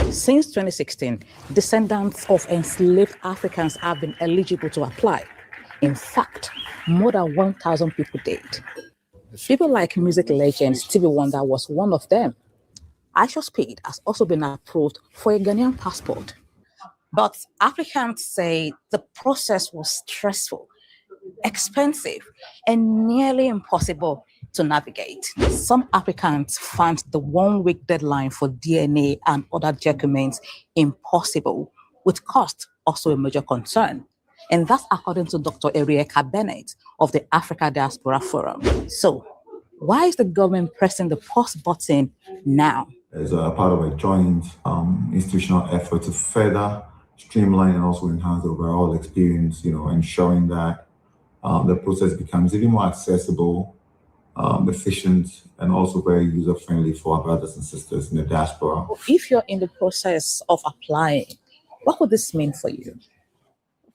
Since 2016, descendants of enslaved Africans have been eligible to apply. In fact, more than 1,000 people did. People like music legend Stevie Wonder was one of them. Aisha Speed has also been approved for a Ghanaian passport. But applicants say the process was stressful, expensive, and nearly impossible to navigate. Some applicants found the 1-week deadline for DNA and other documents impossible, with cost also a major concern. And that's according to Dr. Erieka Bennett of the Africa Diaspora Forum. So, why is the government pressing the pause button now? As a part of a joint institutional effort to further streamline and also enhance the overall experience, ensuring that the process becomes even more accessible, efficient, and also very user-friendly for our brothers and sisters in the diaspora. If you're in the process of applying, what would this mean for you?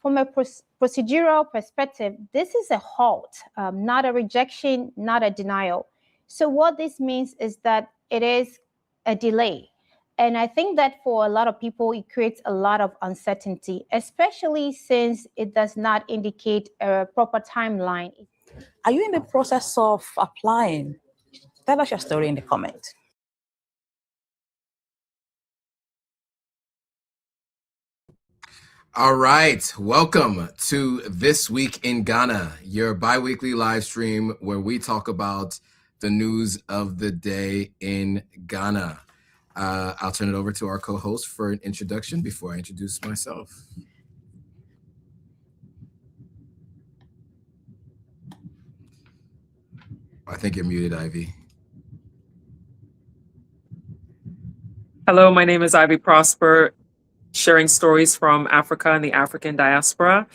From a procedural perspective, this is a halt, not a rejection, not a denial. So what this means is that it is a delay. And I think that for a lot of people, it creates a lot of uncertainty, especially since it does not indicate a proper timeline. Are you in the process of applying? Tell us your story in the comment. All right, welcome to This Week in Ghana, your bi-weekly live stream where we talk about the news of the day in Ghana. I'll turn it over to our co-host for an introduction before I introduce myself. I think you're muted, Ivy. Hello, my name is Ivy Prosper, sharing stories from Africa and the African diaspora.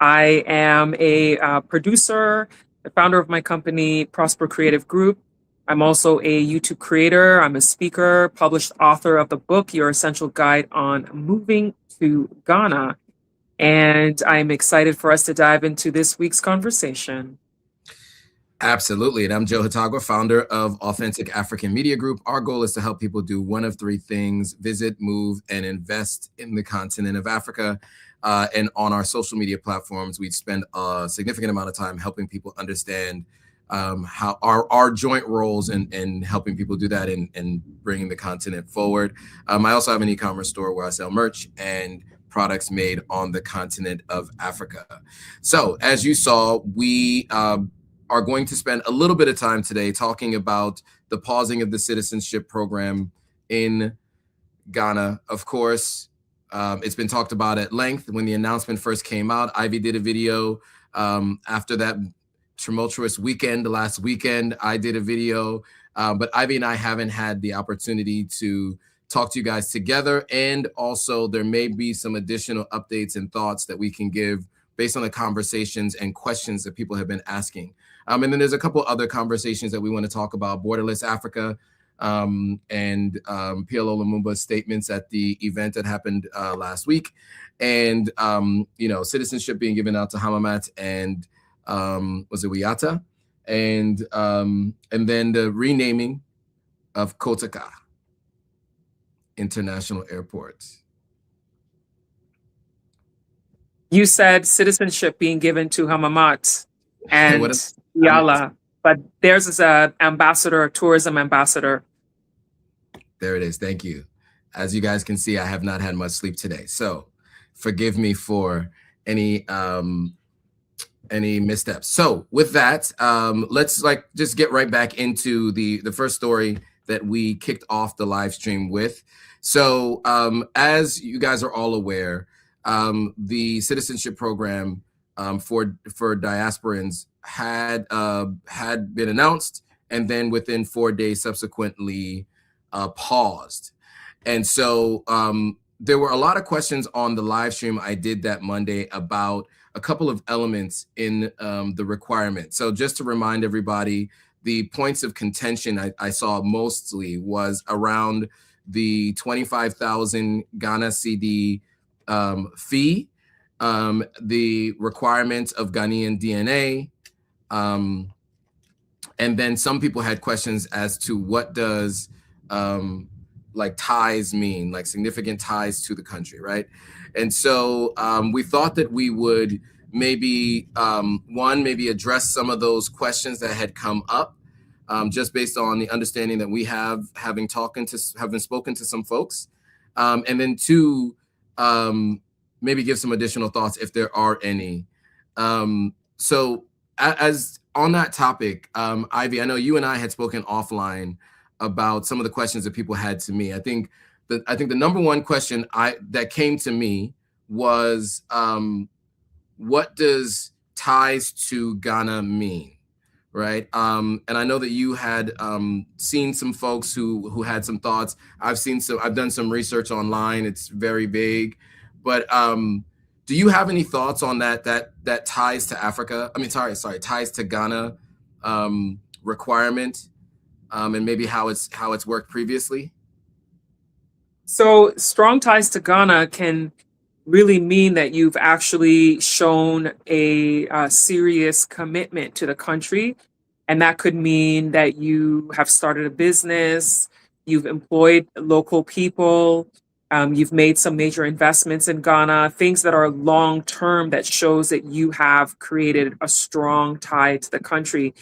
I am a producer, the founder of my company, Prosper Creative Group. I'm also a YouTube creator. I'm a speaker, published author of the book, Your Essential Guide on Moving to Ghana. And I'm excited for us to dive into this week's conversation. Absolutely. And I'm Joe Hatagwa, founder of Authentic African Media Group. Our goal is to help people do one of three things: visit, move, and invest in the continent of Africa. And on our social media platforms, we spend a significant amount of time helping people understand how our joint roles in helping people do that and bringing the continent forward. I also have an e-commerce store where I sell merch and products made on the continent of Africa. So as you saw, we are going to spend a little bit of time today talking about the pausing of the citizenship program in Ghana. Of course, it's been talked about at length. When the announcement first came out, Ivy did a video after that tumultuous weekend, last weekend. I did a video, but Ivy and I haven't had the opportunity to talk to you guys together. And also there may be some additional updates and thoughts that we can give based on the conversations and questions that people have been asking. And then there's a couple other conversations that we want to talk about: Borderless Africa and PLO Lumumba's statements at the event that happened last week, and citizenship being given out to HAMAMAT and was it WIYAALA, and then the renaming of Kotoka International Airport. You said citizenship being given to HAMAMAT and WIYAALA, but theirs is an ambassador, a tourism ambassador. There it is. Thank you. As you guys can see, I have not had much sleep today, so forgive me for any missteps. So with that, let's just get right back into the first story that we kicked off the live stream with. So as you guys are all aware, the citizenship program for diasporans had been announced, and then within 4 days subsequently paused. And so there were a lot of questions on the live stream I did that Monday about a couple of elements in the requirement. So just to remind everybody, the points of contention I saw mostly was around the 25,000 Ghana cedi fee, the requirement of Ghanaian DNA, and then some people had questions as to what does like ties mean, like significant ties to the country, right? And so we thought that we would maybe maybe address some of those questions that had come up, just based on the understanding that we have, having spoken to some folks, and then two, maybe give some additional thoughts if there are any. So as on that topic, Ivy, I know you and I had spoken offline about some of the questions that people had to me. I think the number one question that came to me was, what does ties to Ghana mean, right? And I know that you had seen some folks who had some thoughts. I've done some research online. It's very vague, but do you have any thoughts on that ties to Africa? I mean, sorry, ties to Ghana requirement, and maybe how it's worked previously? So strong ties to Ghana can really mean that you've actually shown a serious commitment to the country. And that could mean that you have started a business, you've employed local people, you've made some major investments in Ghana, things that are long-term that shows that you have created a strong tie to the country.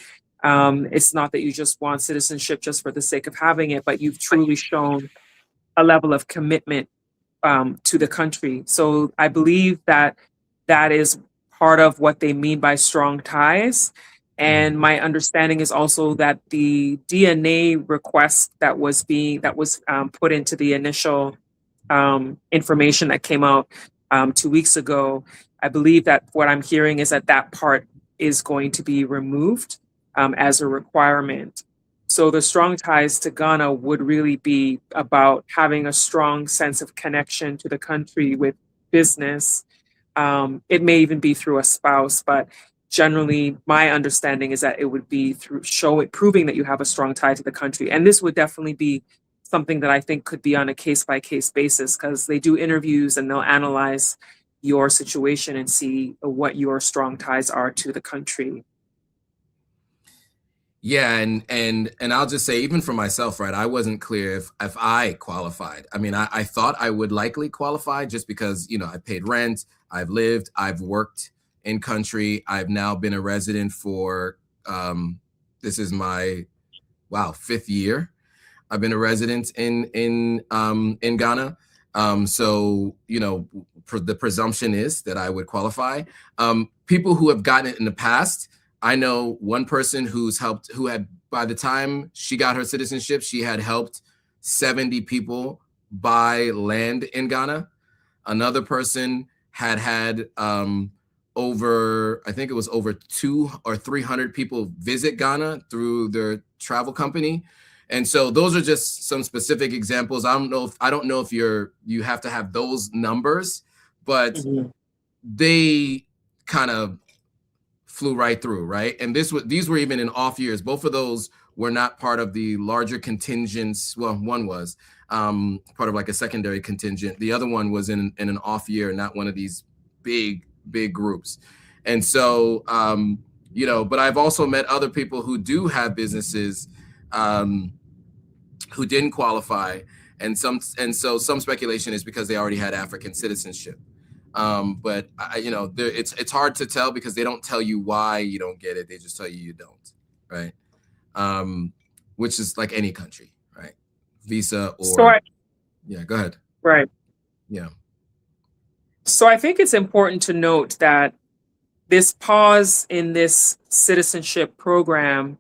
It's not that you just want citizenship just for the sake of having it, but you've truly shown a level of commitment to the country. So I believe that is part of what they mean by strong ties. And my understanding is also that the DNA request that was put into the initial information that came out 2 weeks ago, I believe that what I'm hearing is that part is going to be removed as a requirement. So the strong ties to Ghana would really be about having a strong sense of connection to the country with business. It may even be through a spouse, but generally my understanding is that it would be through proving that you have a strong tie to the country. And this would definitely be something that I think could be on a case-by-case basis, because they do interviews and they'll analyze your situation and see what your strong ties are to the country. Yeah, and I'll just say, even for myself, right, I wasn't clear if I qualified. I mean, I thought I would likely qualify just because, I paid rent, I've lived, I've worked in country. I've now been a resident for, this is my, 5th year. I've been a resident in Ghana. So, the presumption is that I would qualify. People who have gotten it in the past, I know one person who had, by the time she got her citizenship, she had helped 70 people buy land in Ghana. Another person had over 200 or 300 people visit Ghana through their travel company. And so those are just some specific examples. I don't know if you have to have those numbers, but they kind of flew right through, right? And these were even in off years. Both of those were not part of the larger contingents. Well, one was part of like a secondary contingent. The other one was in an off year, not one of these big groups. And so, but I've also met other people who do have businesses who didn't qualify. And so some speculation is because they already had African citizenship. But it's hard to tell because they don't tell you why you don't get it. They just tell you don't, right? Which is like any country, right? Visa or yeah, go ahead. Right. Yeah. So I think it's important to note that this pause in this citizenship program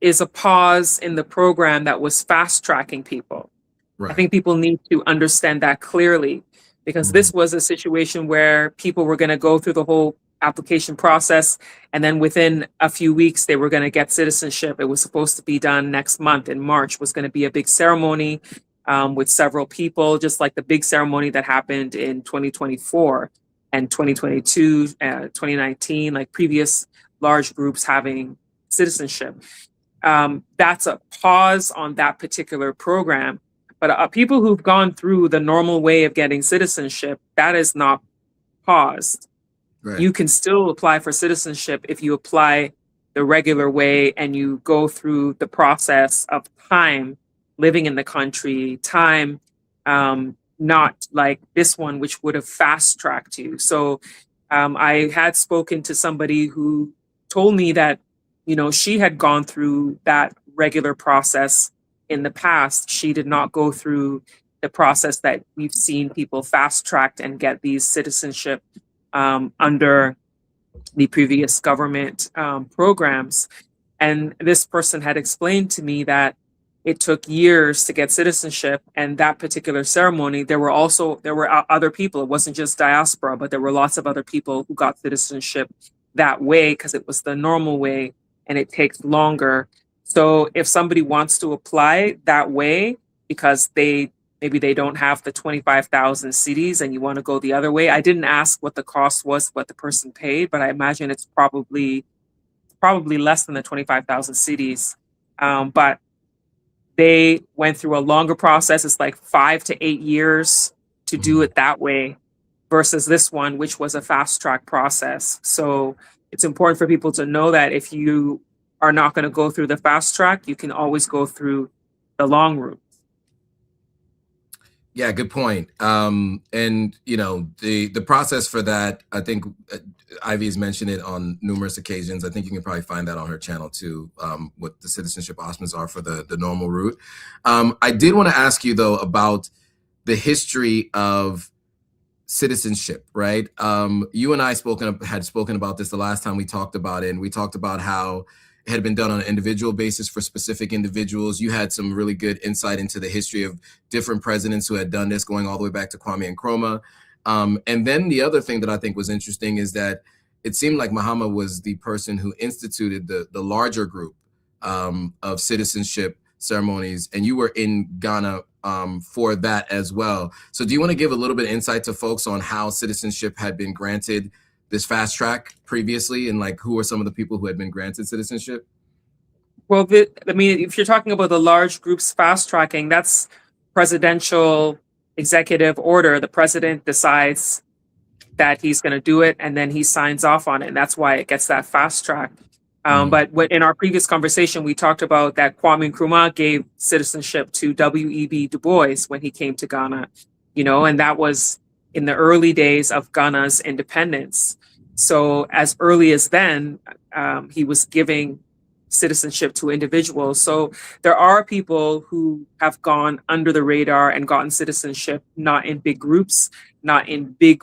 is a pause in the program that was fast tracking people. Right. I think people need to understand that clearly, because this was a situation where people were going to go through the whole application process, and then within a few weeks, they were going to get citizenship. It was supposed to be done next month. In March was going to be a big ceremony with several people, just like the big ceremony that happened in 2024 and 2022, 2019, like previous large groups having citizenship. That's a pause on that particular program. But people who've gone through the normal way of getting citizenship, that is not paused. Right. You can still apply for citizenship if you apply the regular way and you go through the process of time living in the country, time, not like this one, which would have fast tracked you. So I had spoken to somebody who told me that, you know, she had gone through that regular process in the past. She did not go through the process that we've seen people fast tracked and get these citizenship under the previous government programs. And this person had explained to me that it took years to get citizenship, and that particular ceremony, there were other people. It wasn't just diaspora, but there were lots of other people who got citizenship that way because it was the normal way, and it takes longer. So if somebody wants to apply that way because maybe they don't have the 25,000 cedis and you want to go the other way. I didn't ask what the cost was, what the person paid, but I imagine it's probably less than the 25,000 cedis. But they went through a longer process. It's like 5 to 8 years to do it that way versus this one, which was a fast track process. So it's important for people to know that if you are not going to go through the fast track, you can always go through the long route. Yeah, good point. And you know, the process for that, I think Ivy has mentioned it on numerous occasions. I think you can probably find that on her channel too, what the citizenship options are for the normal route. I did want to ask you though about the history of citizenship, right? You and I had spoken about this the last time we talked about it, and we talked about how it had been done on an individual basis for specific individuals. You had some really good insight into the history of different presidents who had done this, going all the way back to Kwame Nkrumah. And then the other thing that I think was interesting is that it seemed like Mahama was the person who instituted the larger group of citizenship ceremonies, and you were in Ghana for that as well. So do you want to give a little bit of insight to folks on how citizenship had been granted this fast track previously, and like who are some of the people who had been granted citizenship? Well, I mean, if you're talking about the large groups fast tracking, that's presidential executive order. The president decides that he's going to do it, and then he signs off on it. And that's why it gets that fast track. But in our previous conversation, we talked about that Kwame Nkrumah gave citizenship to W.E.B. Du Bois when he came to Ghana, you know, and that was in the early days of Ghana's independence. So as early as then, he was giving citizenship to individuals. So there are people who have gone under the radar and gotten citizenship, not in big groups, not in big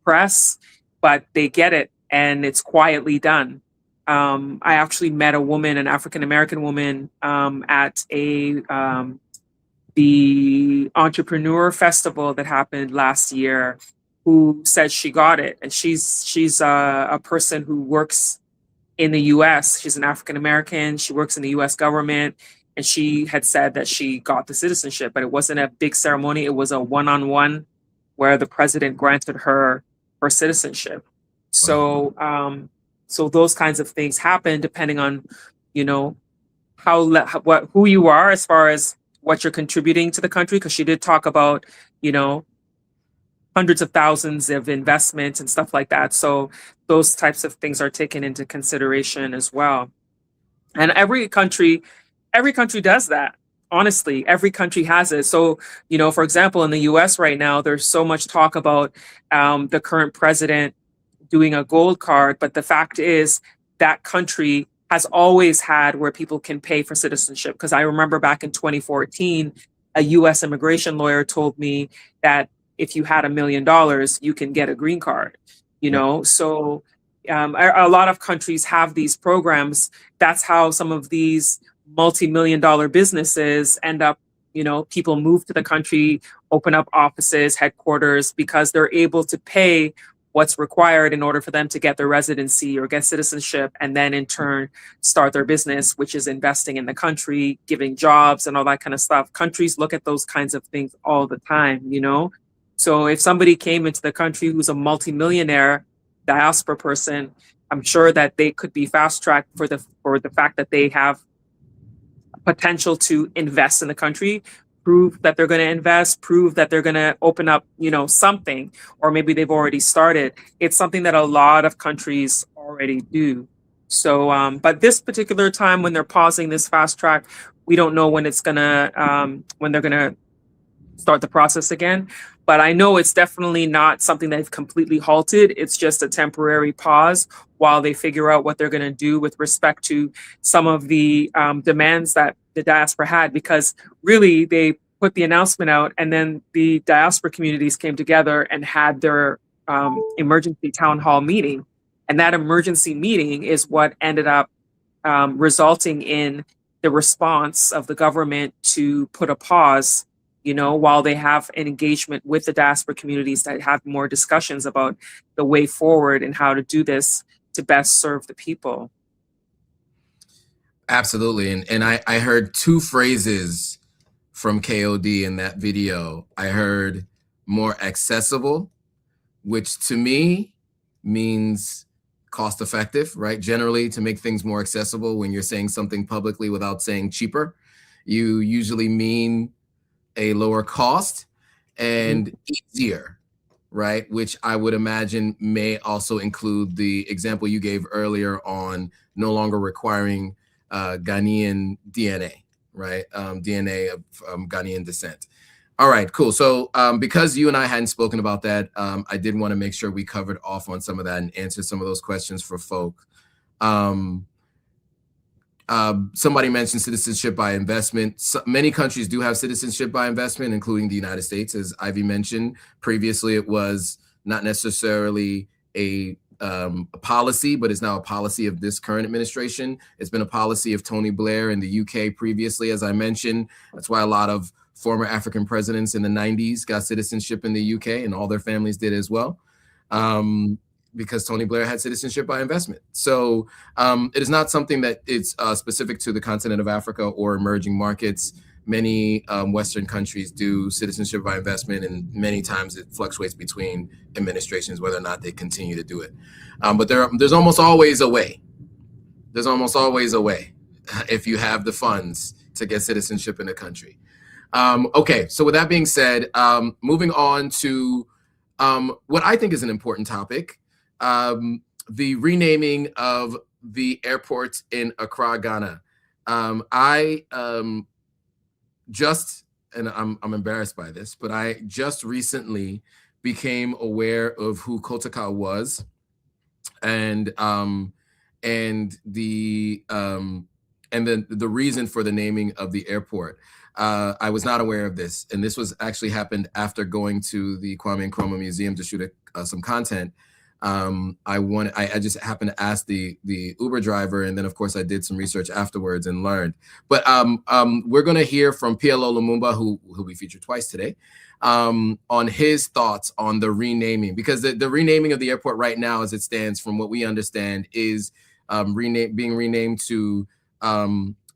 press, but they get it and it's quietly done. I actually met a woman, an African-American woman, at the Entrepreneur Festival that happened last year, who said she got it. And she's a person who works in the US. She's an African-American. She works in the US government. And she had said that she got the citizenship, but it wasn't a big ceremony. It was a one-on-one where the president granted her citizenship. So, so those kinds of things happen depending on, you know, who you are as far as what you're contributing to the country. Because she did talk about, you know, hundreds of thousands of investments and stuff like that. So those types of things are taken into consideration as well. And every country does that. Honestly, every country has it. So, you know, for example, in the US right now, there's so much talk about the current president doing a gold card. But the fact is that country has always had where people can pay for citizenship. Because I remember back in 2014, a US immigration lawyer told me that if you had $1 million, you can get a green card, you know? So a lot of countries have these programs. That's how some of these multi-million-dollar businesses end up, you know, people move to the country, open up offices, headquarters, because they're able to pay what's required in order for them to get their residency or get citizenship, and then in turn start their business, which is investing in the country, giving jobs and all that kind of stuff. Countries look at those kinds of things all the time, you know? So if somebody came into the country who's a multimillionaire diaspora person, I'm sure that they could be fast-tracked for the fact that they have potential to invest in the country, prove that they're going to invest, prove that they're going to open up, you know, something, or maybe they've already started. It's something that a lot of countries already do. So, but this particular time when they're pausing this fast track, We don't know when it's gonna, when they're gonna start the process again. But I know it's definitely not something they've completely halted. It's just a temporary pause while they figure out what they're going to do with respect to some of the demands that the diaspora had, because really they put the announcement out and then the diaspora communities came together and had their emergency town hall meeting. And that emergency meeting is what ended up resulting in the response of the government to put a pause, you know, while they have an engagement with the diaspora communities that have more discussions about the way forward and how to do this to best serve the people. Absolutely. And I heard two phrases from KOD in that video. I heard more accessible, which to me means cost effective, right? Generally, to make things more accessible, when you're saying something publicly without saying cheaper, you usually mean a lower cost and easier, right? Which I would imagine may also include the example you gave earlier on no longer requiring Ghanaian DNA, right? DNA of Ghanaian descent. All right, cool. So because you and I hadn't spoken about that, I did want to make sure we covered off on some of that and answered some of those questions for folk. Somebody mentioned citizenship by investment. Many countries do have citizenship by investment, including the United States. As Ivy mentioned previously, it was not necessarily a policy, but it's now a policy of this current administration. It's been a policy of Tony Blair in the UK previously, as I mentioned. That's why a lot of former African presidents in the 90s got citizenship in the UK, and all their families did as well. Because Tony Blair had citizenship by investment. So it is not something that is specific to the continent of Africa or emerging markets. Many Western countries do citizenship by investment, and many times it fluctuates between administrations whether or not they continue to do it. But there's almost always a way. There's almost always a way if you have the funds to get citizenship in a country. Okay, so with that being said, moving on to what I think is an important topic, the renaming of the airport in Accra, Ghana. I just, and I'm embarrassed by this, but I just recently became aware of who Kotoka was, and the reason for the naming of the airport. I was not aware of this, and this was actually happened after going to the Kwame Nkrumah Museum to shoot some content. I just happened to ask the Uber driver, and then of course I did some research afterwards and learned. But we're going to hear from PLO Lumumba, who'll be featured twice today, on his thoughts on the renaming, because the renaming of the airport right now, as it stands, from what we understand, is being renamed to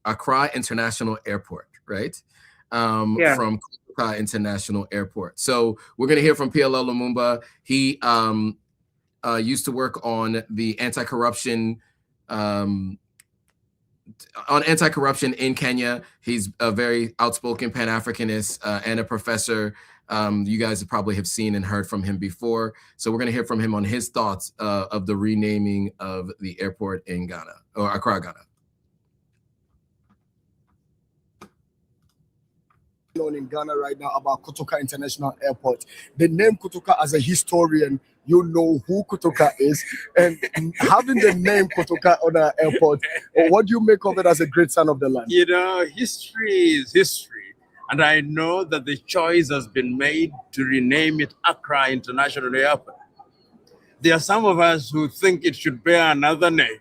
Accra International Airport, right? From Kotoka International Airport. So we're going to hear from PLO Lumumba. He used to work on the anti-corruption in Kenya. He's a very outspoken Pan-Africanist and a professor. You guys probably have seen and heard from him before. So we're going to hear from him on his thoughts of the renaming of the airport in Ghana, or Accra, Ghana. In Ghana right now about Kotoka International Airport. The name Kotoka, as a historian, you know who Kotoka is, and having the name Kotoka on our airport, what do you make of it as a great son of the land? You know, history is history, and I know that the choice has been made to rename it Accra International Airport. There are some of us who think it should bear another name.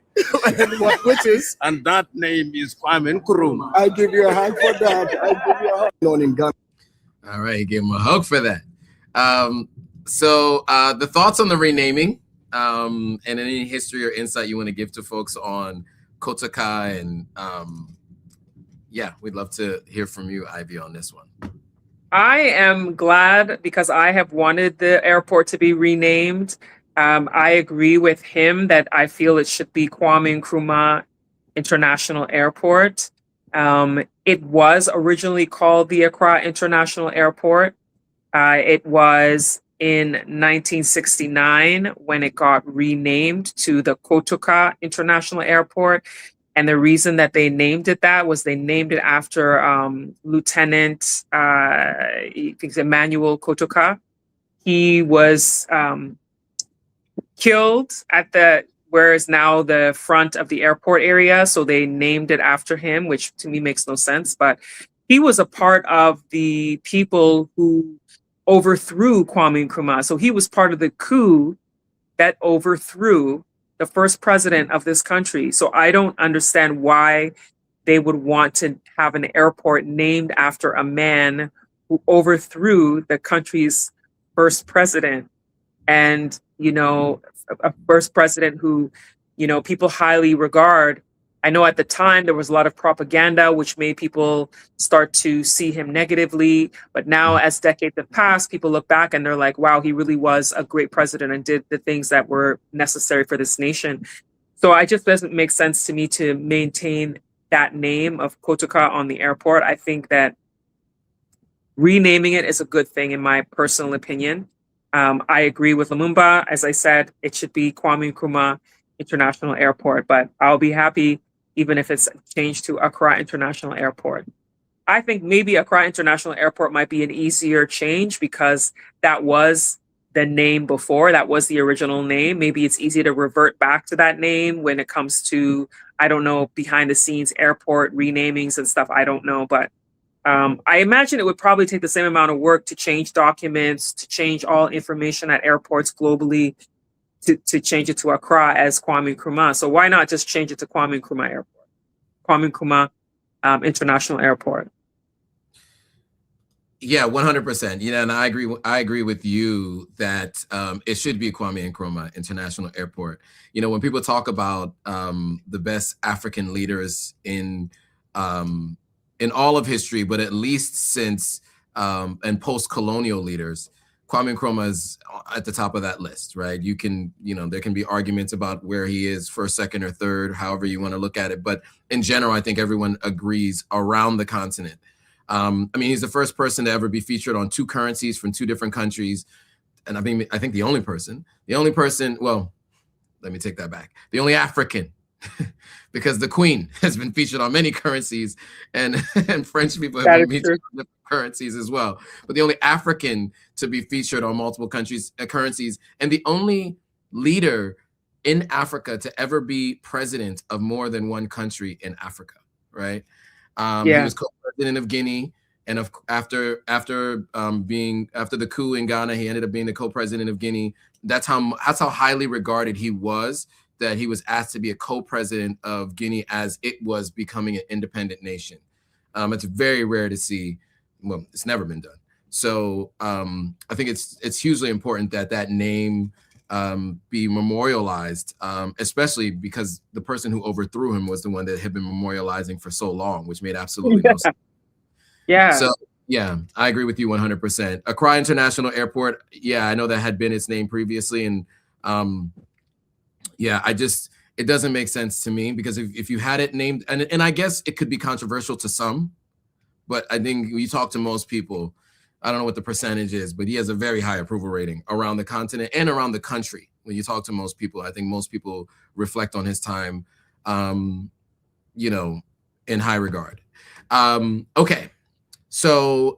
Which is? And that name is Kwame Nkrumah. I give you a hug for that. I give you a hug. In Ghana. All right, give him a hug for that. So the thoughts on the renaming, and any history or insight you want to give to folks on Kotoka, and yeah, we'd love to hear from you, Ivy, on this one. I am glad, because I have wanted the airport to be renamed. I agree with him that I feel it should be Kwame Nkrumah International Airport. It was originally called the Accra International Airport. It was in 1969 when it got renamed to the Kotoka International Airport. And the reason that they named it that was they named it after Lieutenant, I think it's Emmanuel Kotoka. He was killed at where is now the front of the airport area. So they named it after him, which to me makes no sense. But he was a part of the people who overthrew Kwame Nkrumah. So he was part of the coup that overthrew the first president of this country. So I don't understand why they would want to have an airport named after a man who overthrew the country's first president. And, you know, a first president who, you know, people highly regard. I know at the time there was a lot of propaganda, which made people start to see him negatively. But now, as decades have passed, people look back and they're like, wow, he really was a great president and did the things that were necessary for this nation. So it just doesn't make sense to me to maintain that name of Kotoka on the airport. I think that renaming it is a good thing, in my personal opinion. I agree with Lumumba. As I said, it should be Kwame Nkrumah International Airport, but I'll be happy even if it's changed to Accra International Airport. I think maybe Accra International Airport might be an easier change because that was the name before. That was the original name. Maybe it's easy to revert back to that name when it comes to, I don't know, behind the scenes airport renamings and stuff. I don't know, but I imagine it would probably take the same amount of work to change documents, to change all information at airports globally, to change it to Accra as Kwame Nkrumah. So why not just change it to Kwame Nkrumah Airport, Kwame Nkrumah International Airport? Yeah, 100%. You know, and I agree with you that it should be Kwame Nkrumah International Airport. You know, when people talk about the best African leaders in all of history, but at least since and post-colonial leaders, Kwame Nkrumah is at the top of that list, right? You can, you know, there can be arguments about where he is first, second, or third, however you want to look at it. But in general, I think everyone agrees around the continent. I mean, he's the first person to ever be featured on 2 currencies from 2 different countries. And I think the only person, well, let me take that back. The only African, because the Queen has been featured on many currencies and French people have been featured on different currencies as well. But the only African to be featured on multiple currencies, and the only leader in Africa to ever be president of more than one country in Africa, right? He was co-president of Guinea, and after the coup in Ghana, he ended up being the co-president of Guinea. That's how highly regarded he was, that he was asked to be a co-president of Guinea as it was becoming an independent nation. It's very rare to see. Well, it's never been done. So I think it's hugely important that name be memorialized, especially because the person who overthrew him was the one that had been memorializing for so long, which made absolutely no sense. Yeah. So yeah, I agree with you 100%. Accra International Airport. Yeah, I know that had been its name previously, and yeah, it doesn't make sense to me, because if you had it named, and I guess it could be controversial to some, but I think when you talk to most people, I don't know what the percentage is, but he has a very high approval rating around the continent and around the country. When you talk to most people, I think most people reflect on his time, you know, in high regard. Okay, so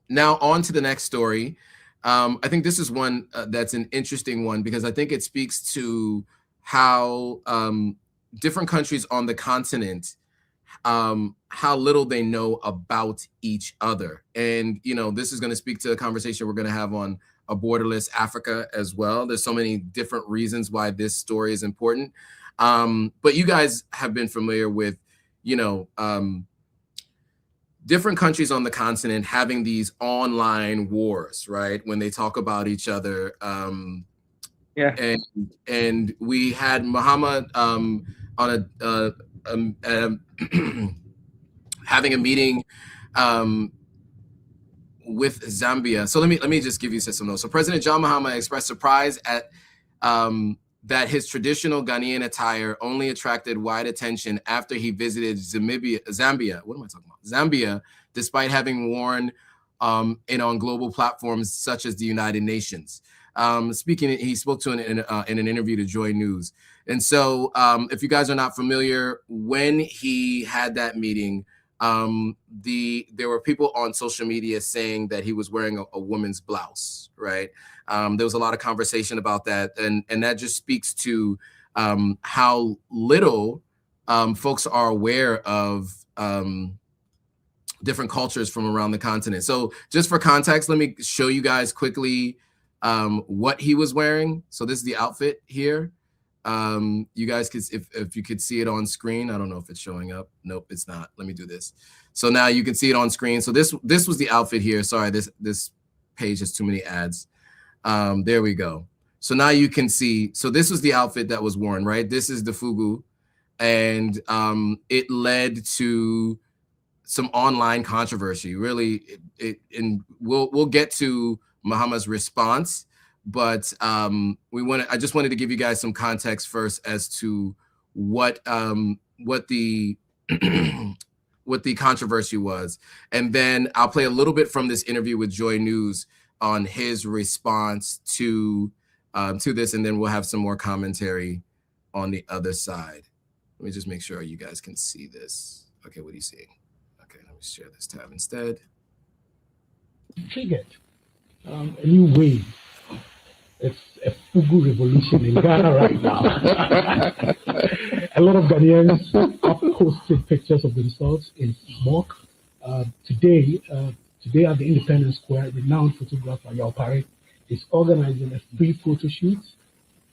now on to the next story. I think this is one that's an interesting one, because I think it speaks to how different countries on the continent, how little they know about each other. And, you know, this is going to speak to a conversation we're going to have on a Borderless Africa as well. There's so many different reasons why this story is important. But you guys have been familiar with, you know, different countries on the continent having these online wars, right? When they talk about each other. Yeah. And we had Mahamat on having a meeting with Zambia. So let me just give you some notes. So President John Mahama expressed surprise at that his traditional Ghanaian attire only attracted wide attention after he visited Zambia. What am I talking about? Zambia, despite having worn it on global platforms such as the United Nations. He spoke to in an interview to Joy News. And so if you guys are not familiar, when he had that meeting, there were people on social media saying that he was wearing a woman's blouse, right? There was a lot of conversation about that. And that just speaks to how little folks are aware of different cultures from around the continent. So just for context, let me show you guys quickly what he was wearing. So this is the outfit here. You guys could, if you could see it on screen, I don't know if it's showing up. Nope, it's not. Let me do this. So now you can see it on screen. So this was the outfit here. Sorry, this page has too many ads. There we go. So now you can see, so this was the outfit that was worn, right? This is the FUGU, and it led to some online controversy. Really, and we'll get to MAHAMA'S response, but I just wanted to give you guys some context first as to what the what the controversy was, and then I'll play a little bit from this interview with Joy News on his response to this, and then we'll have some more commentary on the other side. Let me just make sure you guys can see this. Okay, what are you seeing? Okay, let me share this tab instead. Triggered a new wave. It's a FUGU revolution in Ghana right now. A lot of Ghanaians have posted pictures of themselves in smoke. Today at the Independence Square, renowned photographer Yaupare is organizing a free photo shoot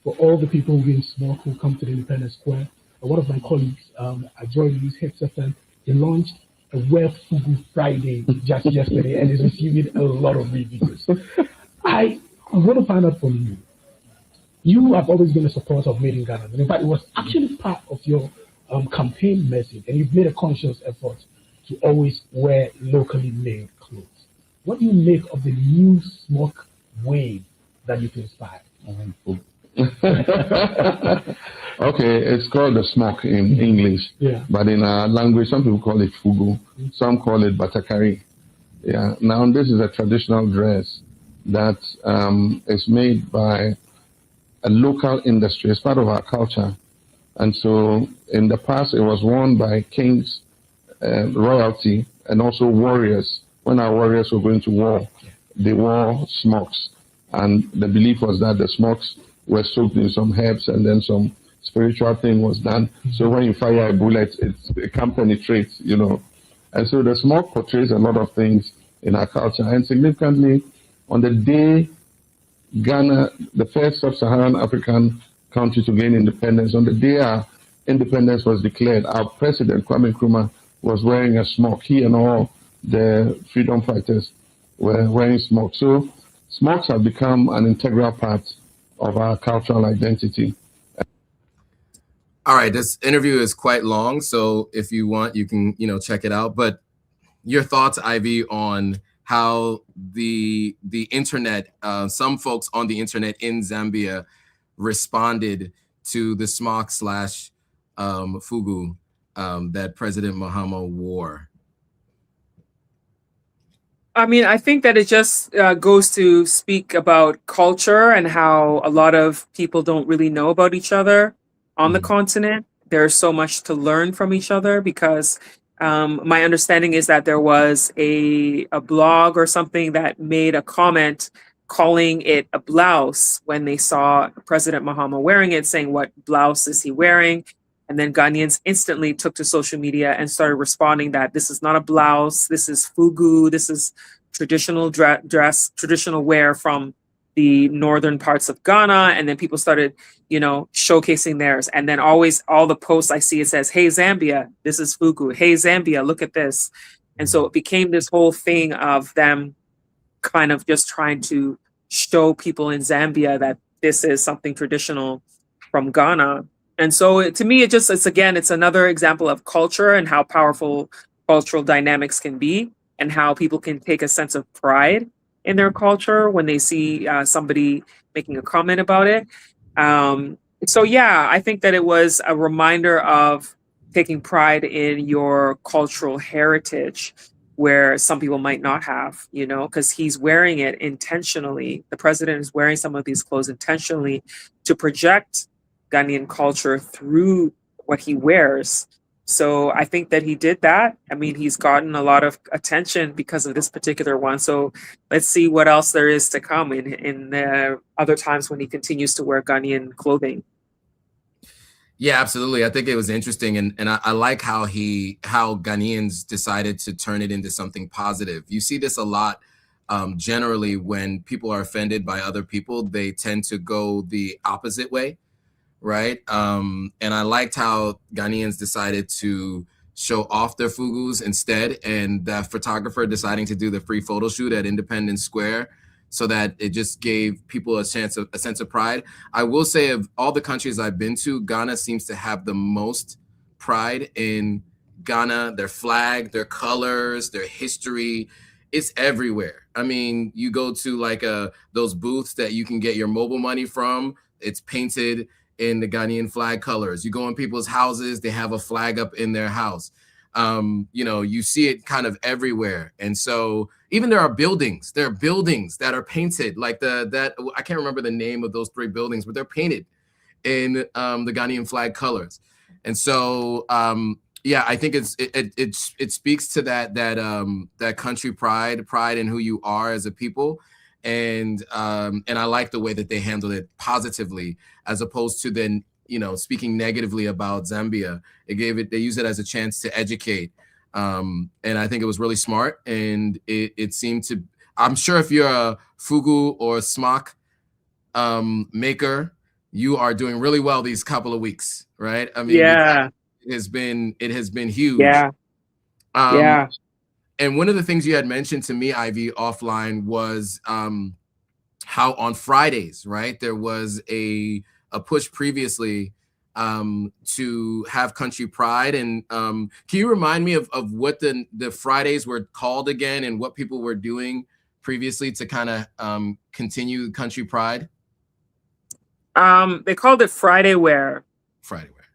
for all the people who in smoke who come to the Independence Square. And one of my colleagues at Joy News Hits FM, he launched a Wear FUGU Friday just yesterday and is receiving a lot of reviews. I want to find out from you. You have always been a supporter of Made in Ghana. In fact, it was actually part of your campaign message, and you've made a conscious effort to always wear locally made clothes. What do you make of the new smoke wave that you've inspired? Okay, it's called the smoke in English, but in our language, some people call it FUGU, some call it batakari. Yeah. Now, this is a traditional dress that is made by a local industry. It's part of our culture. And so in the past, it was worn by kings, royalty, and also warriors. When our warriors were going to war, they wore smokes. And the belief was that the smokes were soaked in some herbs, and then some spiritual thing was done. So when you fire a bullet, it can penetrate, you know. And so the smoke portrays a lot of things in our culture. And significantly, on the day Ghana, the first sub-Saharan African country to gain independence, on the day our independence was declared, our president, Kwame Nkrumah, was wearing a smoke. He and all the freedom fighters were wearing smoke. So smokes have become an integral part of our cultural identity. All right, this interview is quite long, so if you want, you can, check it out. But your thoughts, Ivy, on how the internet, some folks on the internet in Zambia responded to the smock / FUGU that President Mahama wore. I mean, I think that it just goes to speak about culture and how a lot of people don't really know about each other on the continent. There's so much to learn from each other because my understanding is that there was a blog or something that made a comment calling it a blouse when they saw President Mahama wearing it, saying, what blouse is he wearing? And then Ghanaians instantly took to social media and started responding that this is not a blouse, this is FUGU, this is traditional dress, traditional wear from the northern parts of Ghana. And then people started, showcasing theirs. And then always all the posts I see, it says, hey, Zambia, this is FUGU. Hey, Zambia, look at this. And so it became this whole thing of them kind of just trying to show people in Zambia that this is something traditional from Ghana. And so to me, it's another example of culture and how powerful cultural dynamics can be and how people can take a sense of pride in their culture when they see somebody making a comment about it. I think that it was a reminder of taking pride in your cultural heritage where some people might not have, because he's wearing it intentionally. The president is wearing some of these clothes intentionally to project Ghanaian culture through what he wears. So I think that he did that. I mean, he's gotten a lot of attention because of this particular one. So let's see what else there is to come in other times when he continues to wear Ghanaian clothing. Yeah, absolutely. I think it was interesting, and I like how Ghanaians decided to turn it into something positive. You see this a lot. Generally, when people are offended by other people, they tend to go the opposite way, right? And I liked how Ghanaians decided to show off their fugus instead, and that photographer deciding to do the free photo shoot at Independence Square, so that it just gave people a sense of pride. I will say, of all the countries I've been to, Ghana seems to have the most pride in Ghana, their flag, their colors, their history. It's everywhere. I mean, you go to like those booths that you can get your mobile money from, it's painted in the Ghanaian flag colors. You go in people's houses, they have a flag up in their house. You know, you see it kind of everywhere. And so even there are buildings that are painted like that. I can't remember the name of those 3 buildings, but they're painted in the Ghanaian flag colors. And so, yeah, I think it speaks to that country pride in who you are as a people. And I like the way that they handled it positively, as opposed to then, you know, speaking negatively about Zambia. They use it as a chance to educate. And I think it was really smart. And it seemed to, I'm sure if you're a FUGU or smock maker, you are doing really well these couple of weeks, right? I mean, yeah, it has been huge. Yeah. Yeah. And one of the things you had mentioned to me, Ivy, offline was how on Fridays, right, there was a push previously to have country pride. And can you remind me of what the Fridays were called again, and what people were doing previously to kind of continue country pride? They called it Friday Wear. Friday Wear.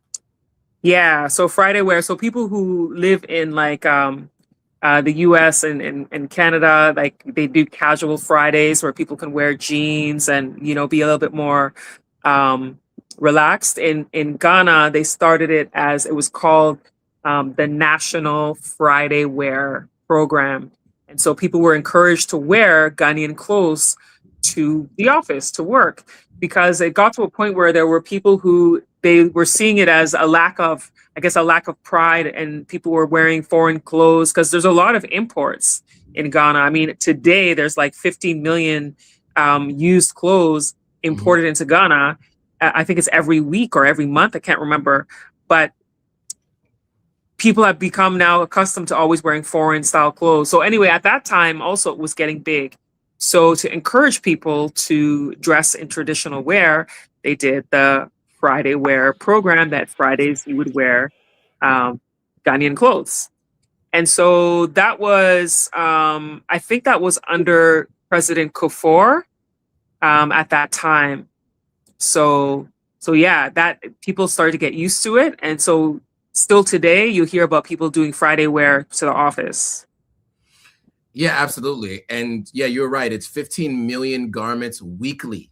Yeah, so Friday Wear. So people who live in like the US and Canada, like they do casual Fridays where people can wear jeans and, you know, be a little bit more relaxed. In Ghana, they started it as, it was called the National Friday Wear Program. And so people were encouraged to wear Ghanaian clothes to the office, to work, because it got to a point where there were people who they were seeing it as a lack of, I guess, a lack of pride, and people were wearing foreign clothes because there's a lot of imports in Ghana. I mean, today there's like 15 million used clothes imported into Ghana. I think it's every week or every month. I can't remember, but people have become now accustomed to always wearing foreign style clothes. So anyway, at that time also it was getting big. So to encourage people to dress in traditional wear, they did the Friday Wear program, that Fridays you would wear Ghanaian clothes. And so that was, I think that was under President Kufuor at that time. So yeah, that people started to get used to it. And so still today, you hear about people doing Friday Wear to the office. Yeah, absolutely. And yeah, you're right. It's 15 million garments weekly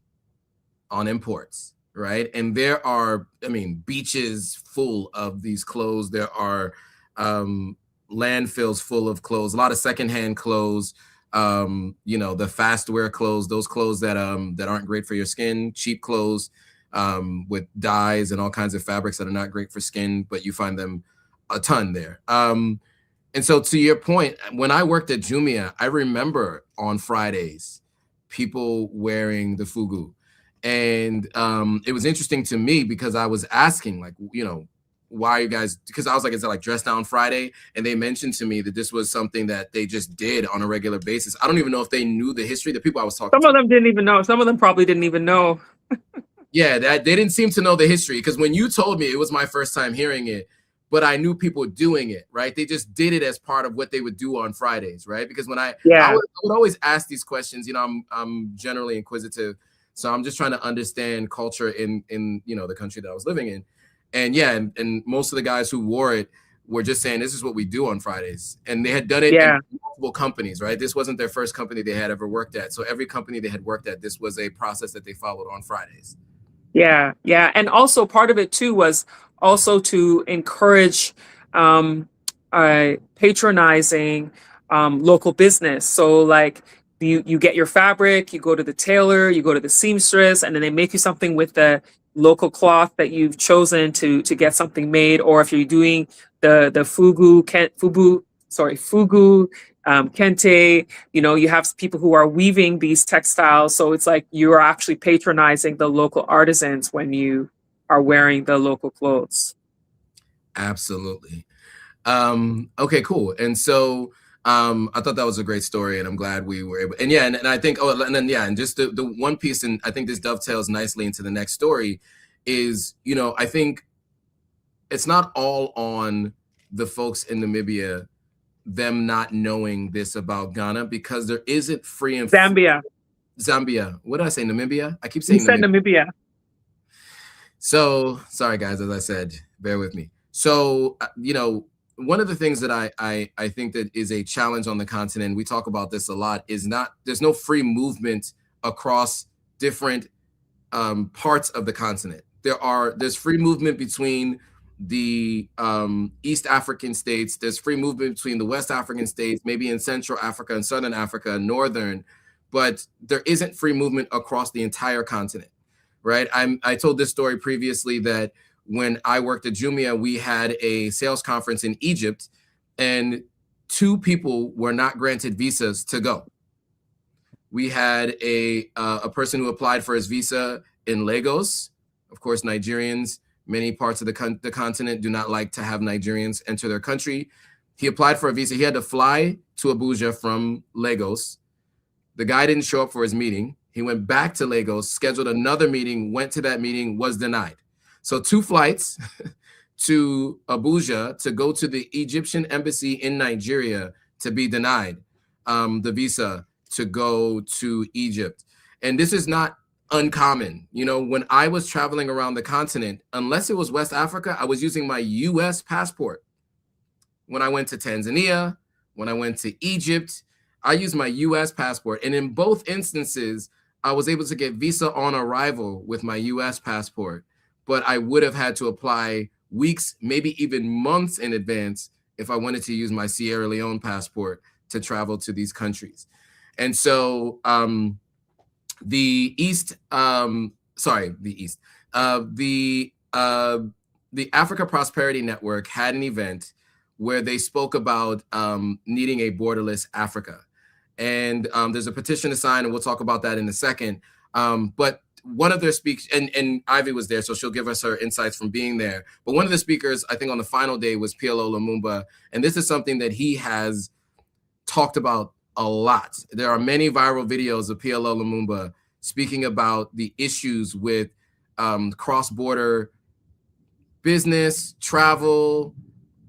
on imports, right? And there are, I mean, beaches full of these clothes. There are landfills full of clothes, a lot of secondhand clothes, you know, the fast wear clothes, those clothes that aren't great for your skin, cheap clothes with dyes and all kinds of fabrics that are not great for skin, but you find them a ton there. And so to your point, when I worked at Jumia, I remember on Fridays, people wearing the FUGU. And it was interesting to me because I was asking, like, you know, why are you guys, because I was like, is it like Dress Down Friday? And they mentioned to me that this was something that they just did on a regular basis. I don't even know if they knew the history. The people I was talking to. Some of them didn't even know. Some of them probably didn't even know. Yeah, they didn't seem to know the history, because when you told me, it was my first time hearing it. But I knew people doing it, right? They just did it as part of what they would do on Fridays, right? Because when I would always ask these questions, you know, I'm generally inquisitive, so I'm just trying to understand culture in you know, the country that I was living in, and yeah, and most of the guys who wore it were just saying this is what we do on Fridays, and they had done it in multiple companies, right? This wasn't their first company they had ever worked at, so every company they had worked at, this was a process that they followed on Fridays. Yeah, yeah. And also part of it too was also to encourage patronizing local business. So like you get your fabric, you go to the tailor, you go to the seamstress, and then they make you something with the local cloth that you've chosen to get something made. Or if you're doing the FUGU, kente, you know, you have people who are weaving these textiles. So it's like you are actually patronizing the local artisans when you are wearing the local clothes. Absolutely. Okay, cool. And so I thought that was a great story, and I'm glad we were able, and yeah, and I think, and just the one piece, and I think this dovetails nicely into the next story is, you know, I think it's not all on the folks in Namibia, them not knowing this about Ghana, because there isn't free and Zambia. What did I say? Namibia? I keep saying you said Namibia. So sorry guys, as I said, bear with me. So, you know, one of the things that I think that is a challenge on the continent, we talk about this a lot, is there's no free movement across different parts of the continent. There's free movement between the East African states, there's free movement between the West African states, maybe in Central Africa and Southern Africa, Northern, but there isn't free movement across the entire continent, right? I told this story previously that when I worked at Jumia, we had a sales conference in Egypt, and 2 people were not granted visas to go. We had a person who applied for his visa in Lagos. Of course, Nigerians, many parts of the continent do not like to have Nigerians enter their country. He applied for a visa. He had to fly to Abuja from Lagos. The guy didn't show up for his meeting. He went back to Lagos, scheduled another meeting, went to that meeting, was denied. So 2 flights to Abuja to go to the Egyptian embassy in Nigeria to be denied the visa to go to Egypt. And this is not uncommon. You know, when I was traveling around the continent, unless it was West Africa, I was using my US passport. When I went to Tanzania, when I went to Egypt, I used my US passport. And in both instances, I was able to get visa on arrival with my US passport, but I would have had to apply weeks, maybe even months in advance if I wanted to use my Sierra Leone passport to travel to these countries. And so the Africa Prosperity Network had an event where they spoke about needing a borderless Africa. And there's a petition to sign, and we'll talk about that in a second. But one of their speakers, and Ivy was there, so she'll give us her insights from being there. But one of the speakers, I think on the final day, was PLO Lumumba. And this is something that he has talked about a lot. There are many viral videos of PLO Lumumba speaking about the issues with cross-border business, travel,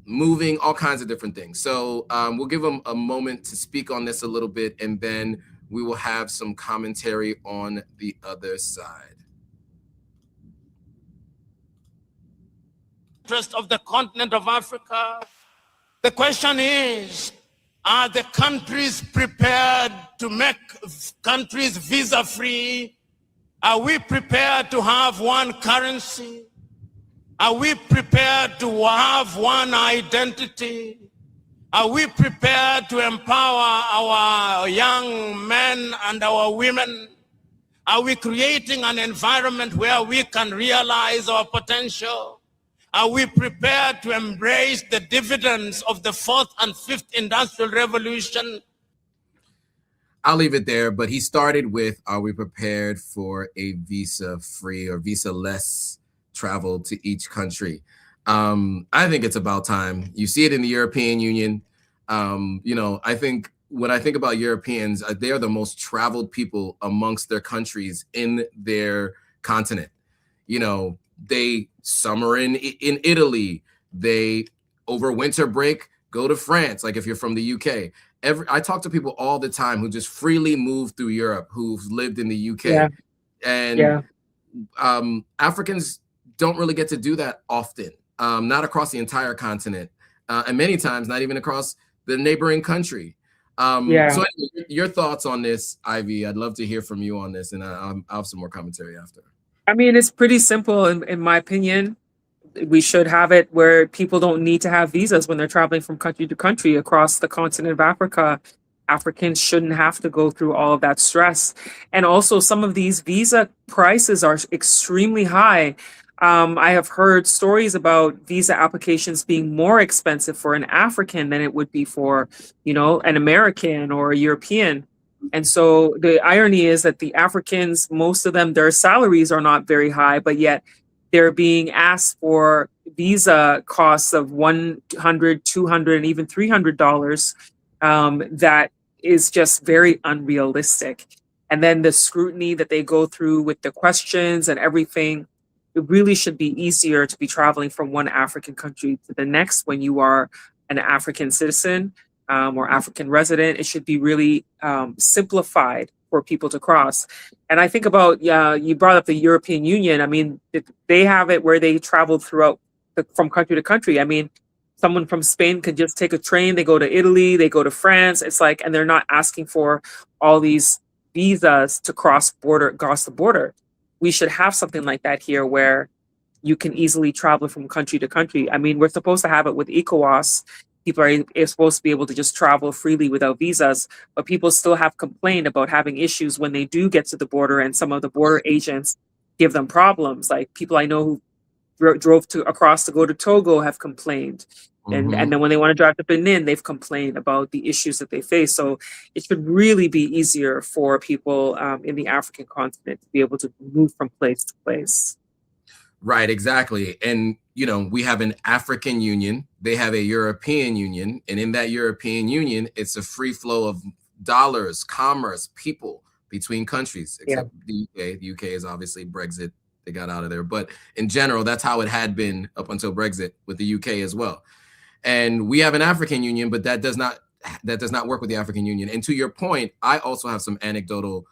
moving, all kinds of different things. So we'll give him a moment to speak on this a little bit, and then we will have some commentary on the other side. Interest of the continent of Africa. The question is, are the countries prepared to make countries visa-free? Are we prepared to have one currency? Are we prepared to have one identity? Are we prepared to empower our young men and our women? Are we creating an environment where we can realize our potential? Are we prepared to embrace the dividends of the 4th and 5th industrial revolution? I'll leave it there, but he started with, are we prepared for a visa-free or visa-less travel to each country? I think it's about time. You see it in the European Union. You know, I think when I think about Europeans, they are the most traveled people amongst their countries in their continent. You know, they summer in Italy, they over winter break go to France. Like if you're from the UK, I talk to people all the time who just freely move through Europe, who've lived in the UK. Yeah. And Africans don't really get to do that often, not across the entire continent, and many times not even across the neighboring country. So anyway, your thoughts on this, Ivy? I'd love to hear from you on this, and I'll have some more commentary after. I mean, it's pretty simple in my opinion. We should have it where people don't need to have visas when they're traveling from country to country across the continent of Africa. Africans shouldn't have to go through all of that stress. And also, some of these visa prices are extremely high. I have heard stories about visa applications being more expensive for an African than it would be for, an American or a European. And so the irony is that the Africans, most of them, their salaries are not very high, but yet they're being asked for visa costs of $100, $200, and even $300. That is just very unrealistic. And then the scrutiny that they go through with the questions and everything, it really should be easier to be traveling from one African country to the next when you are an African citizen or African resident. It should be really simplified for people to cross. And I think about, you brought up the European Union. I mean, they have it where they travel throughout from country to country. I mean, someone from Spain could just take a train, they go to Italy, they go to France. It's like, and they're not asking for all these visas to cross the border. We should have something like that here where you can easily travel from country to country. I mean, we're supposed to have it with ECOWAS. People are supposed to be able to just travel freely without visas, but people still have complained about having issues when they do get to the border, and some of the border agents give them problems. Like people I know who drove across to go to Togo have complained. And then when they want to drive to Benin, they've complained about the issues that they face. So it should really be easier for people in the African continent to be able to move from place to place. Right, exactly. And, we have an African Union, they have a European Union, and in that European Union, it's a free flow of dollars, commerce, people between countries, except the UK. The UK is obviously Brexit. They got out of there. But in general, that's how it had been up until Brexit with the UK as well. And we have an African Union, but that does not work with the African Union. And to your point, I also have some anecdotal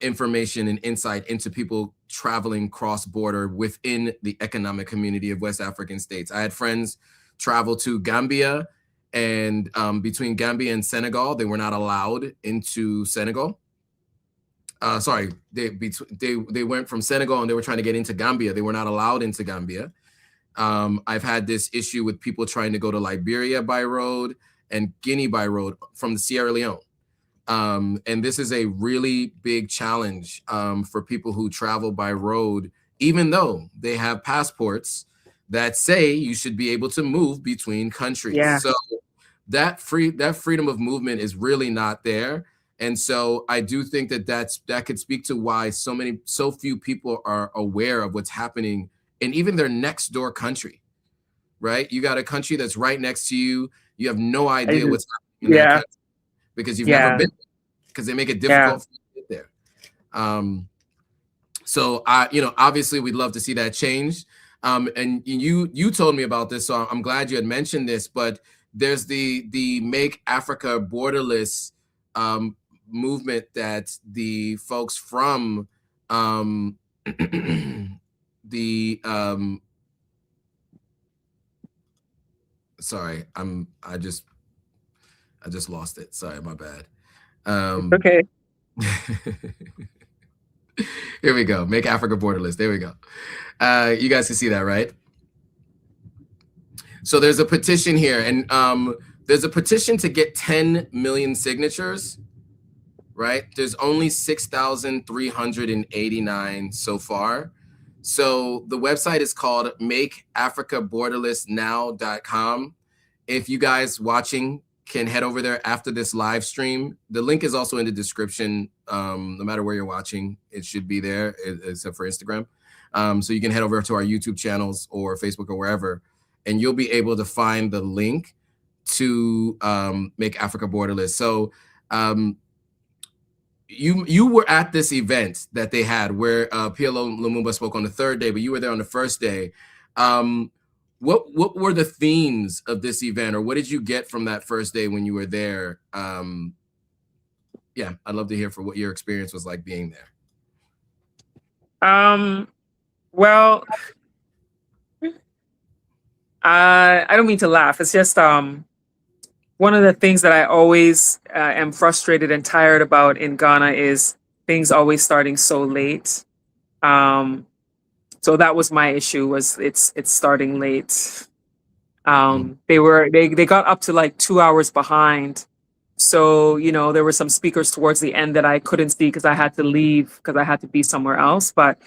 information and insight into people traveling cross-border within the economic community of West African states. I had friends travel to Gambia, and between Gambia and Senegal, they were not allowed into Senegal. They went from Senegal and they were trying to get into Gambia. They were not allowed into Gambia. I've had this issue with people trying to go to Liberia by road and Guinea by road from the Sierra Leone. And this is a really big challenge for people who travel by road, even though they have passports that say you should be able to move between countries. Yeah. So that freedom of movement is really not there. And so I do think that could speak to why so few people are aware of what's happening in even their next door country, right? You got a country that's right next to you. You have no idea what's happening in that country because you've never been there, because they make it difficult for you to get there. So obviously we'd love to see that change. And you told me about this, so I'm glad you had mentioned this, but there's the Make Africa Borderless movement that the folks from sorry, I just lost it. Sorry, my bad. Okay. Here we go. Make Africa Borderless. There we go. You guys can see that, right? So there's a petition here, and there's a petition to get 10 million signatures, right? There's only 6,389 so far. So the website is called makeafricaborderlessnow.com. If you guys watching can head over there after this live stream, the link is also in the description. No matter where you're watching, it should be there, except for Instagram. So you can head over to our YouTube channels or Facebook or wherever, and you'll be able to find the link to Make Africa Borderless. So you were at this event that they had where PLO Lumumba spoke on the third day, but you were there on the first day. What were the themes of this event, or what did you get from that first day when you were there? Yeah, I'd love to hear for what your experience was like being there. Well, I don't mean to laugh. It's just one of the things that I always am frustrated and tired about in Ghana is things always starting so late. So that was my issue, was it's starting late. They got up to like 2 hours behind. So, you know, there were some speakers towards the end that I couldn't see because I had to leave because I had to be somewhere else. But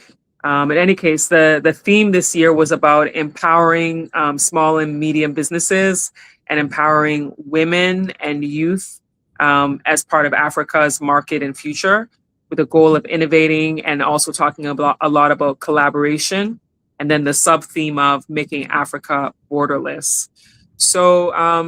in any case, the theme this year was about empowering small and medium businesses and empowering women and youth as part of Africa's market and future, with the goal of innovating and also talking about a lot about collaboration. And then the sub theme of making Africa borderless. So I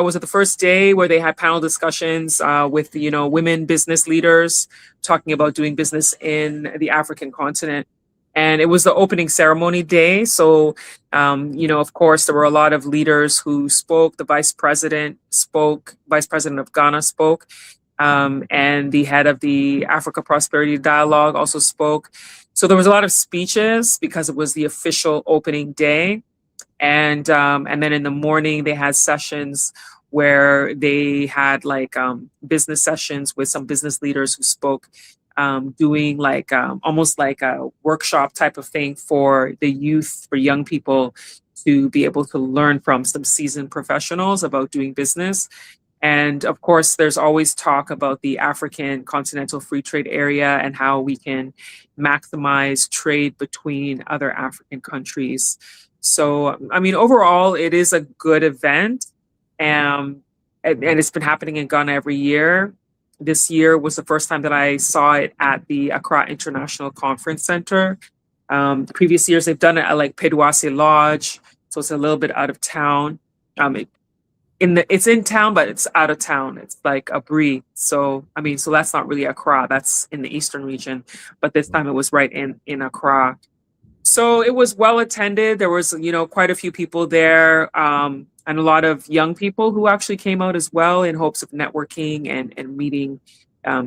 was at the first day where they had panel discussions with, you know, women business leaders talking about doing business in the African continent. And it was the opening ceremony day. So, you know, of course, there were a lot of leaders who spoke. The vice president of Ghana spoke, and the head of the Africa Prosperity Dialogue also spoke. So there was a lot of speeches because it was the official opening day. And then in the morning, they had sessions where they had like business sessions with some business leaders who spoke, doing like almost like a workshop type of thing for the youth, for young people to be able to learn from some seasoned professionals about doing business. And of course, there's always talk about the African Continental Free Trade Area and how we can maximize trade between other African countries. So, I mean, overall, it is a good event, and it's been happening in Ghana every year. This year was the first time that I saw it at the Accra International Conference Center. The previous years, they've done it at like Peduase Lodge, so it's a little bit out of town. It's in town, but it's out of town. It's like a Brie. So, I mean, so that's not really Accra. That's in the eastern region. But this time it was right in Accra. So it was well attended. There was, you know, quite a few people there, and a lot of young people who actually came out as well in hopes of networking and meeting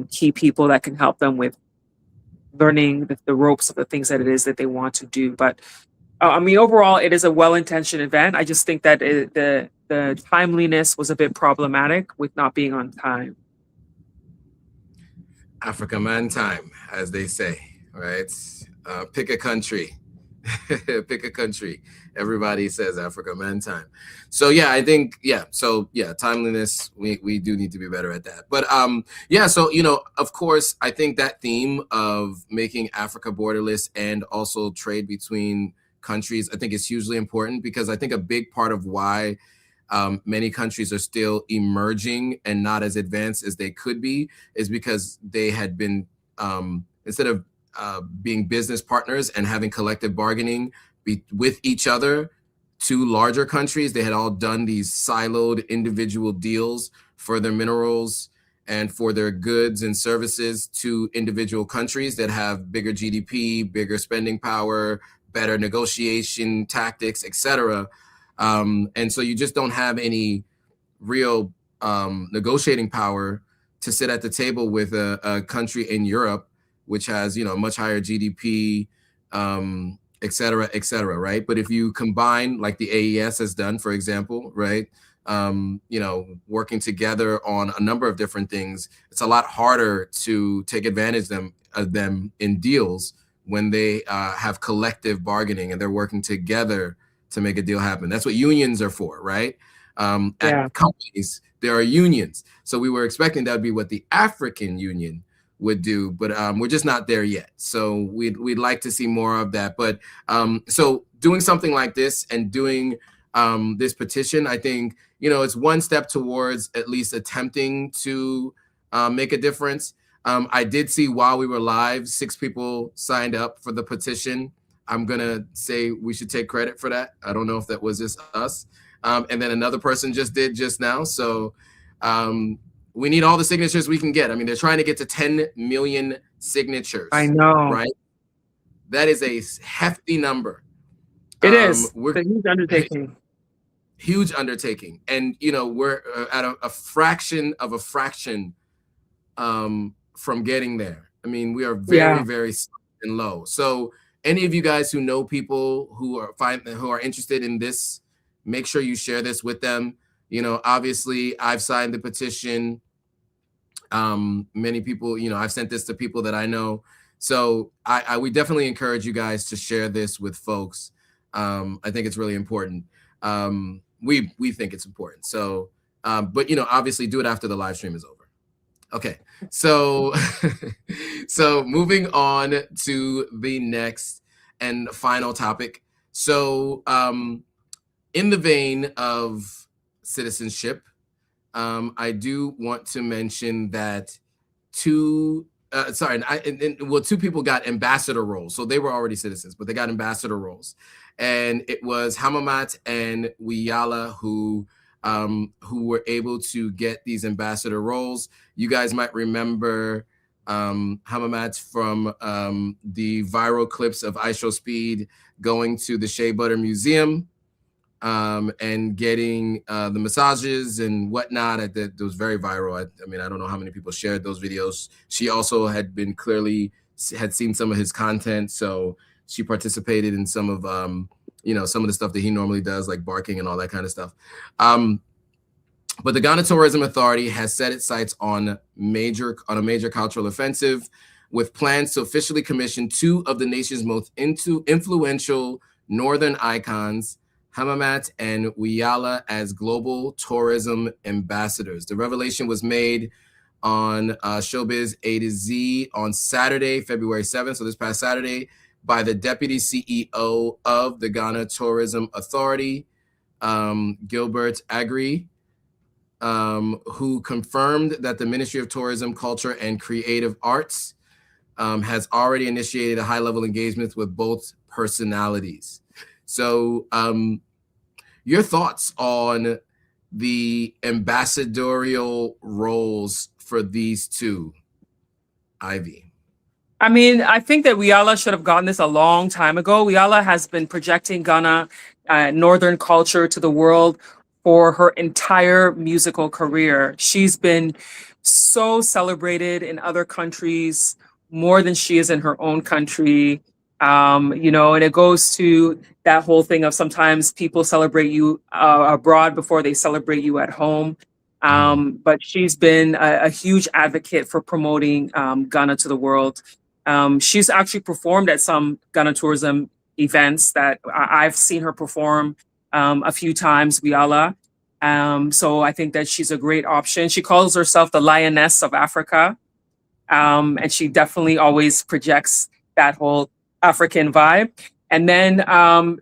key people that can help them with learning the ropes of the things that it is that they want to do. But I mean, overall, it is a well-intentioned event. I just think that the timeliness was a bit problematic with not being on time. Africa man time, as they say, right? Pick a country. Pick a country. Everybody says Africa man time. So yeah, I think, timeliness, we do need to be better at that. But so, you know, of course, I think that theme of making Africa borderless and also trade between countries, I think is hugely important, because I think a big part of why many countries are still emerging and not as advanced as they could be is because they had been, instead of being business partners and having collective bargaining with each other, two larger countries, they had all done these siloed individual deals for their minerals and for their goods and services to individual countries that have bigger GDP, bigger spending power, better negotiation tactics, etc. And so you just don't have any real negotiating power to sit at the table with a country in Europe, which has, you know, much higher GDP, et cetera, right? But if you combine, like the AES has done, for example, right? You know, working together on a number of different things, it's a lot harder to take advantage of them in deals when they have collective bargaining and they're working together to make a deal happen. That's what unions are for, right? At companies, there are unions. So we were expecting that would be what the African Union would do, but we're just not there yet. So we'd like to see more of that. But so doing something like this and doing this petition, I think, you know, it's one step towards at least attempting to make a difference. I did see while we were live, 6 people signed up for the petition. I'm gonna say we should take credit for that. I don't know if that was just us. And then another person just did just now. So we need all the signatures we can get. I mean, they're trying to get to 10 million signatures. I know. Right? That is a hefty number. It is. It's a huge undertaking. Huge undertaking. And, you know, we're at a fraction of a fraction from getting there. I mean, we are very, very and low. So any of you guys who know people who are interested in this, make sure you share this with them. You know, obviously I've signed the petition. Many people, you know, I've sent this to people that I know. So I would definitely encourage you guys to share this with folks. I think it's really important. We think it's important. So, but obviously do it after the live stream is over. Okay, so so moving on to the next and final topic. So in the vein of citizenship, I do want to mention that two people got ambassador roles. So they were already citizens, but they got ambassador roles. And it was HAMAMAT and WIYAALA who were able to get these ambassador roles. You guys might remember HAMAMAT from the viral clips of I Show Speed going to the Shea Butter Museum and getting the massages and whatnot. It was very viral. I mean, I don't know how many people shared those videos. She also had seen some of his content, so she participated in some of some of the stuff that he normally does, like barking and all that kind of stuff. But the Ghana Tourism Authority has set its sights on a major cultural offensive, with plans to officially commission two of the nation's most influential northern icons, HAMAMAT and WIYAALA, as global tourism ambassadors. The revelation was made on Showbiz A to Z on Saturday, February 7th, so this past Saturday, by the Deputy CEO of the Ghana Tourism Authority, Gilbert Agri, who confirmed that the Ministry of Tourism, Culture, and Creative Arts has already initiated a high-level engagement with both personalities. So your thoughts on the ambassadorial roles for these two, Ivy? I mean, I think that WIYAALA should have gotten this a long time ago. WIYAALA has been projecting Ghana, Northern culture to the world for her entire musical career. She's been so celebrated in other countries, more than she is in her own country. And it goes to that whole thing of sometimes people celebrate you abroad before they celebrate you at home. But she's been a huge advocate for promoting Ghana to the world. She's actually performed at some Ghana tourism events that I've seen her perform a few times, WIYAALA. So I think that she's a great option. She calls herself the Lioness of Africa. And she definitely always projects that whole African vibe. And then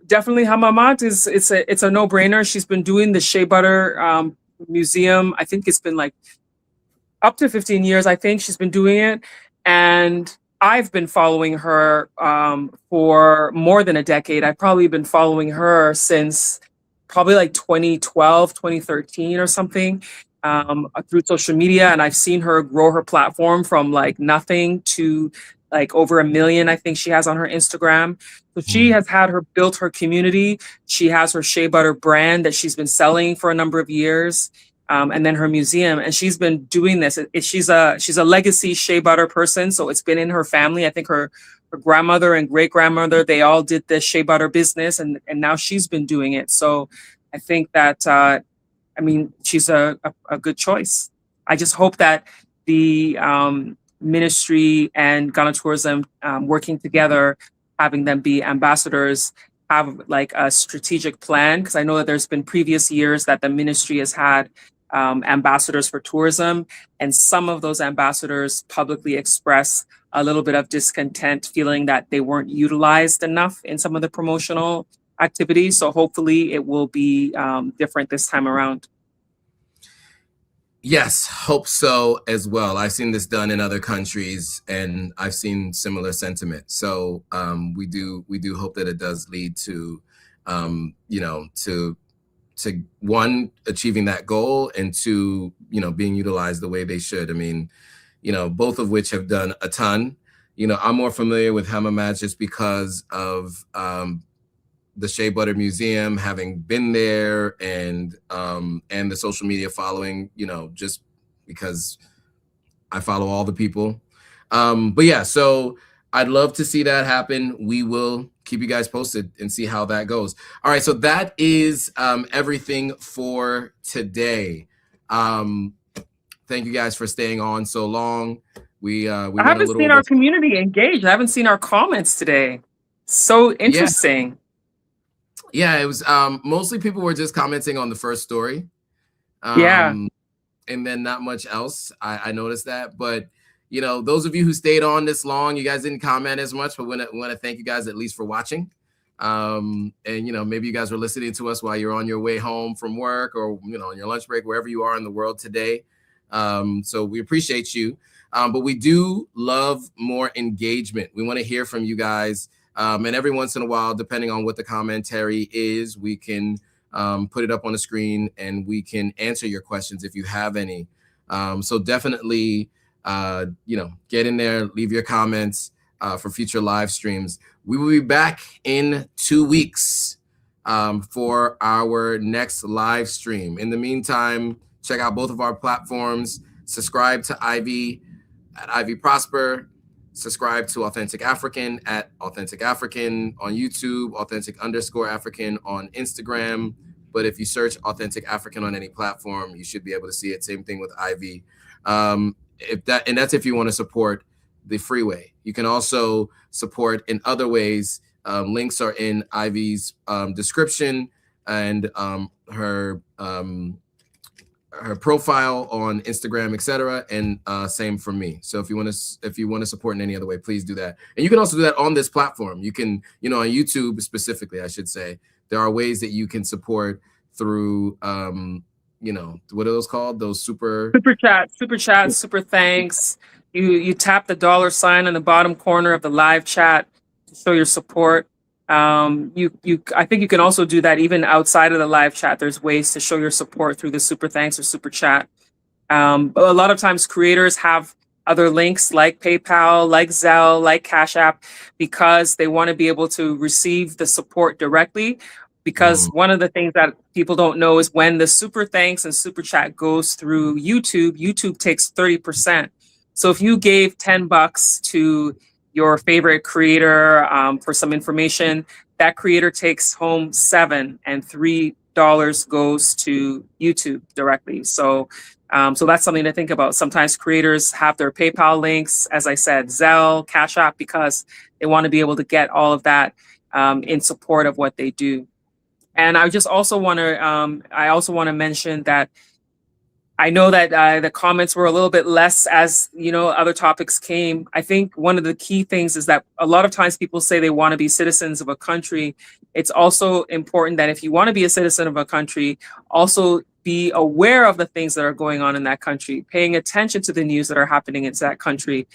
definitely HAMAMAT it's a no-brainer. She's been doing the Shea Butter Museum. I think it's been like up to 15 years, I think she's been doing it. And I've been following her for more than a decade. I've probably been following her since probably like 2012, 2013 or something, through social media. And I've seen her grow her platform from like nothing to like over 1 million, I think she has on her Instagram. So she has built her community. She has her Shea Butter brand that she's been selling for a number of years. And then her museum, and she's been doing this. She's a legacy Shea Butter person, so it's been in her family. I think her grandmother and great grandmother, they all did the Shea Butter business, and now she's been doing it. So I think that she's a good choice. I just hope that the ministry and Ghana Tourism working together, having them be ambassadors, have like a strategic plan, because I know that there's been previous years that the ministry has had ambassadors for tourism, and some of those ambassadors publicly express a little bit of discontent, feeling that they weren't utilized enough in some of the promotional activities. So hopefully it will be different this time around. Yes, hope so as well. I've seen this done in other countries, and I've seen similar sentiment. So we do hope that it does lead to, to one, achieving that goal, and two, being utilized the way they should. I mean, both of which have done a ton. I'm more familiar with HAMAMAT just because of the Shea Butter Museum, having been there, and the social media following, just because I follow all the people. But yeah, so I'd love to see that happen. We will keep you guys posted and see how that goes. All right, so that is everything for today. Thank you guys for staying on so long. We I went a haven't little seen over. our community engaged. I haven't seen our comments today. So interesting. Yeah, it was mostly people were just commenting on the first story. Yeah. And then not much else. I noticed that. But you know, those of you who stayed on this long, you guys didn't comment as much, but we want to thank you guys at least for watching. And you know, maybe you guys were listening to us while you're on your way home from work, or you know, on your lunch break, wherever you are in the world today. So we appreciate you. But we do love more engagement. We want to hear from you guys. And every once in a while, depending on what the commentary is, we can put it up on the screen and we can answer your questions if you have any. So definitely, you know, get in there, leave your comments for future live streams. We will be back in 2 weeks for our next live stream. In the meantime, check out both of our platforms. Subscribe to Ivy at Ivy Prosper. Subscribe to Authentic African at Authentic African on YouTube, Authentic_African on Instagram. But if you search Authentic African on any platform, you should be able to see it. Same thing with Ivy. That's if you want to support the freeway. You can also support in other ways. Links are in Ivy's description, and her profile on Instagram, etc., and same for me. So if you want to support in any other way, please do that. And you can also do that on this platform. You can, you know, on YouTube specifically, I should say, there are ways that you can support through you know, what are those called? Those super chats, super thanks. You tap the $sign on the bottom corner of the live chat to show your support. I think you can also do that even outside of the live chat. There's ways to show your support through the super thanks or super chat. A lot of times creators have other links like PayPal, like Zelle, like Cash App, because they want to be able to receive the support directly. Because one of the things that people don't know is when the super thanks and super chat goes through YouTube, YouTube takes 30%. So if you gave $10 to your favorite creator for some information, that creator takes home $7 and $3 goes to YouTube directly. So so that's something to think about. Sometimes creators have their PayPal links, as I said, Zelle, Cash App, because they want to be able to get all of that in support of what they do. And I just also want to mention that I know that the comments were a little bit less as, you know, other topics came. I think one of the key things is that a lot of times people say they want to be citizens of a country. It's also important that if you want to be a citizen of a country, also be aware of the things that are going on in that country, paying attention to the news that are happening in that country.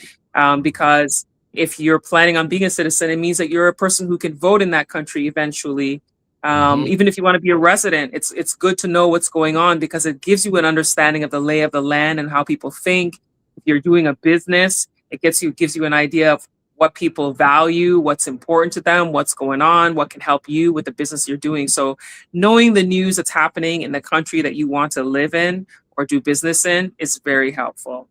Because if you're planning on being a citizen, it means that you're a person who can vote in that country eventually. Even if you want to be a resident, it's good to know what's going on because it gives you an understanding of the lay of the land and how people think. If you're doing a business, it gives you an idea of what people value, what's important to them, what's going on, what can help you with the business you're doing. So knowing the news that's happening in the country that you want to live in or do business in is very helpful.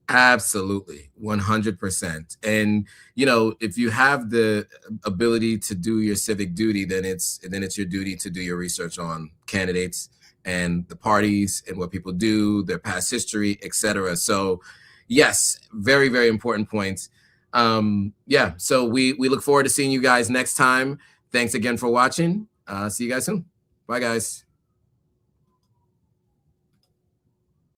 Absolutely, 100%. And you know, if you have the ability to do your civic duty, then it's your duty to do your research on candidates and the parties and what people do, their past history, etc. So, yes, very, very important points. Yeah. So we look forward to seeing you guys next time. Thanks again for watching. See you guys soon. Bye, guys.